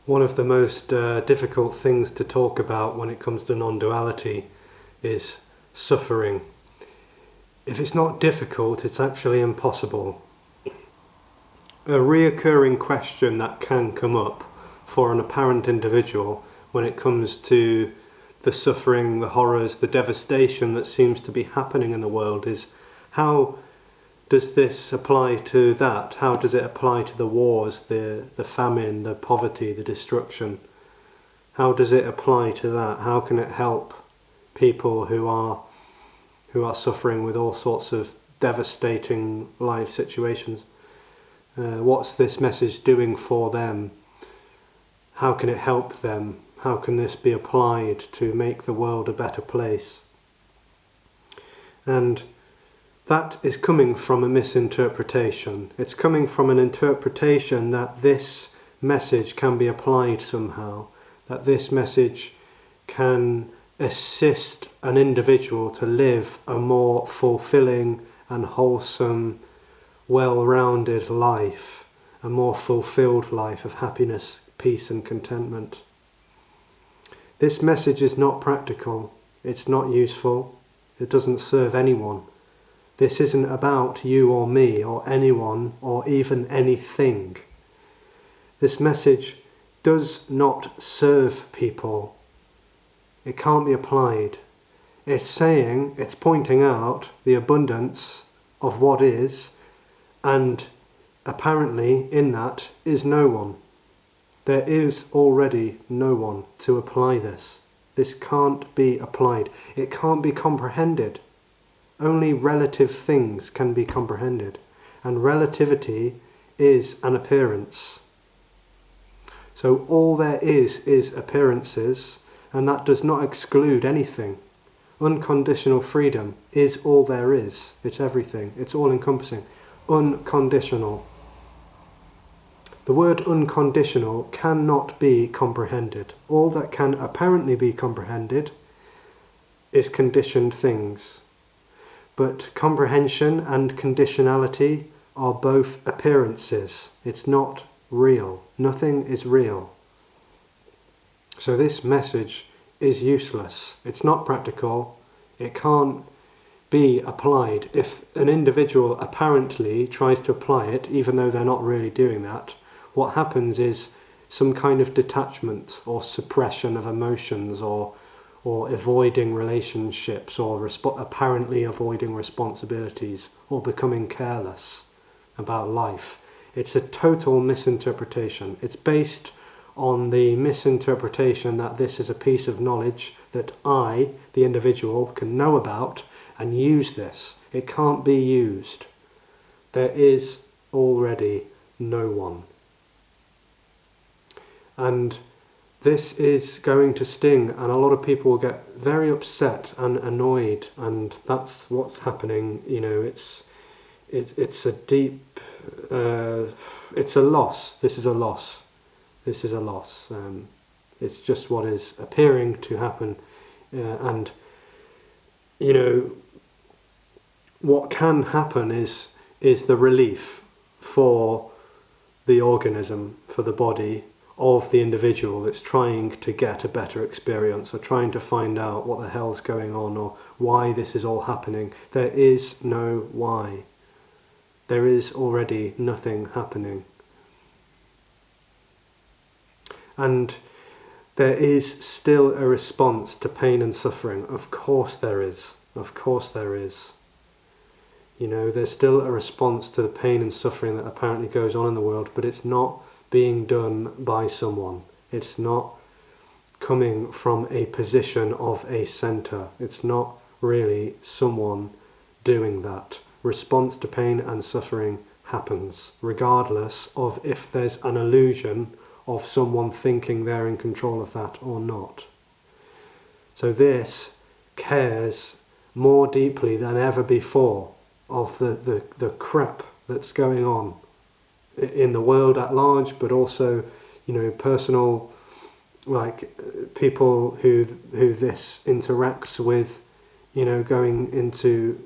One of the most difficult things to talk about when it comes to non-duality is suffering. If it's not difficult, it's actually impossible. A reoccurring question that can come up for an apparent individual when it comes to the suffering, the horrors, the devastation that seems to be happening in the world is, how does this apply to that? How does it apply to the wars, the famine, the poverty, the destruction? How does it apply to that? How can it help people who are suffering with all sorts of devastating life situations? What's this message doing for them? How can it help them? How can this be applied to make the world a better place? And that is coming from a misinterpretation. It's coming from an interpretation that this message can be applied somehow, that this message can assist an individual to live a more fulfilling and wholesome, well-rounded life, a more fulfilled life of happiness, peace and contentment. This message is not practical, it's not useful, it doesn't serve anyone. This isn't about you or me or anyone or even anything. This message does not serve people. It can't be applied. It's pointing out the abundance of what is, and apparently in that is no one. There is already no one to apply this. This can't be applied. It can't be comprehended. Only relative things can be comprehended, and relativity is an appearance. So all there is appearances, and that does not exclude anything. Unconditional freedom is all there is. It's everything. It's all-encompassing. Unconditional. The word unconditional cannot be comprehended. All that can apparently be comprehended is conditioned things. But comprehension and conditionality are both appearances. It's not real. Nothing is real. So this message is useless. It's not practical. It can't be applied. If an individual apparently tries to apply it, even though they're not really doing that, what happens is some kind of detachment or suppression of emotions, or avoiding relationships, or apparently avoiding responsibilities, or becoming careless about life. It's a total misinterpretation. It's based on the misinterpretation that this is a piece of knowledge that I, the individual, can know about and use this. It can't be used. There is already no one. And this is going to sting, and a lot of people will get very upset and annoyed, and that's what's happening. You know, it's a deep, it's a loss. This is a loss. This is a loss. It's just what is appearing to happen, and you know, what can happen is the relief for the organism, for the body of the individual that's trying to get a better experience, or trying to find out what the hell's going on, or why this is all happening. There is no why. There is already nothing happening. And there is still a response to pain and suffering. Of course there is. Of course there is. You know, there's still a response to the pain and suffering that apparently goes on in the world, but it's not being done by someone. It's not coming from a position of a centre. It's not really someone doing that. Response to pain and suffering happens, regardless of if there's an illusion of someone thinking they're in control of that or not. So this cares more deeply than ever before of the crap that's going on in the world at large, but also, you know, personal, like people who this interacts with, you know, going into,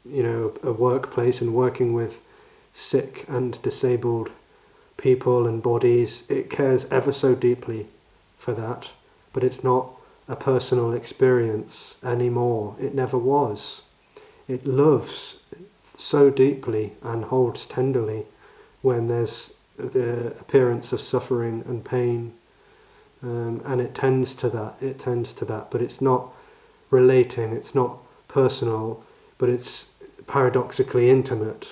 you know, a workplace and working with sick and disabled people and bodies. It cares ever so deeply for that, but it's not a personal experience anymore. It never was. It loves so deeply and holds tenderly when there's the appearance of suffering and pain, and it tends to that, but it's not relating, it's not personal, but it's paradoxically intimate.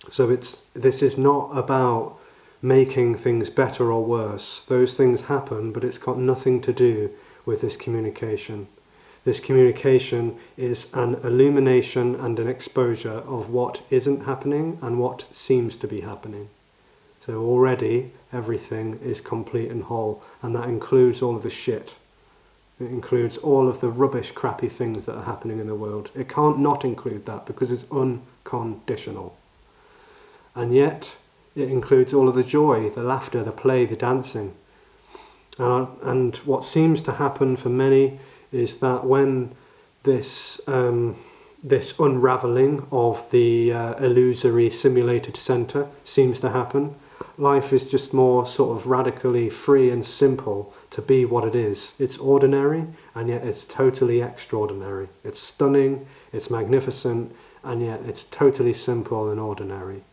So this is not about making things better or worse. Those things happen, but it's got nothing to do with this communication. This communication is an illumination and an exposure of what isn't happening and what seems to be happening. So already everything is complete and whole, and that includes all of the shit. It includes all of the rubbish, crappy things that are happening in the world. It can't not include that because it's unconditional. And yet it includes all of the joy, the laughter, the play, the dancing. And what seems to happen for many is that when this unravelling of the illusory simulated centre seems to happen, life is just more sort of radically free and simple to be what it is. It's ordinary, and yet it's totally extraordinary. It's stunning, it's magnificent, and yet it's totally simple and ordinary.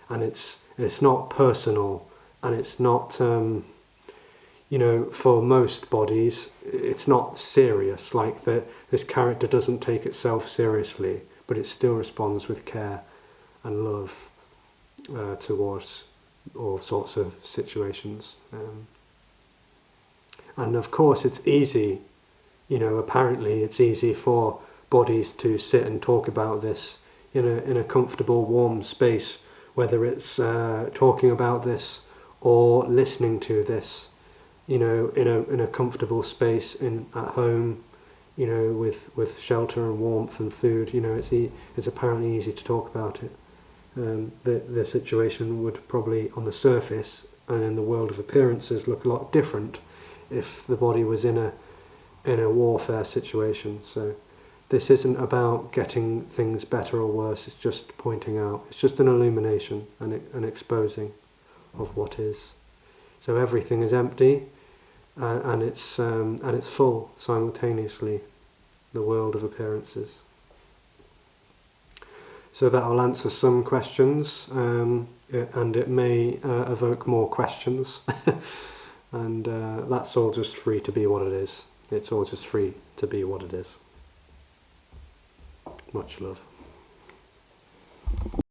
And it's not personal, and it's not, for most bodies, it's not serious, like this character doesn't take itself seriously, but it still responds with care and love towards all sorts of situations. And of course it's easy, apparently it's easy for bodies to sit and talk about this in a comfortable, warm space, whether it's talking about this or listening to this, in a comfortable space at home, with shelter and warmth and food. It's apparently easy to talk about it. The situation would probably, on the surface and in the world of appearances, look a lot different if the body was in a warfare situation. So this isn't about getting things better or worse. It's just pointing out. It's just an illumination and an exposing of what is. So everything is empty, and it's full simultaneously. The world of appearances. So that will answer some questions, and it may evoke more questions. And that's all just free to be what it is. It's all just free to be what it is. Much love.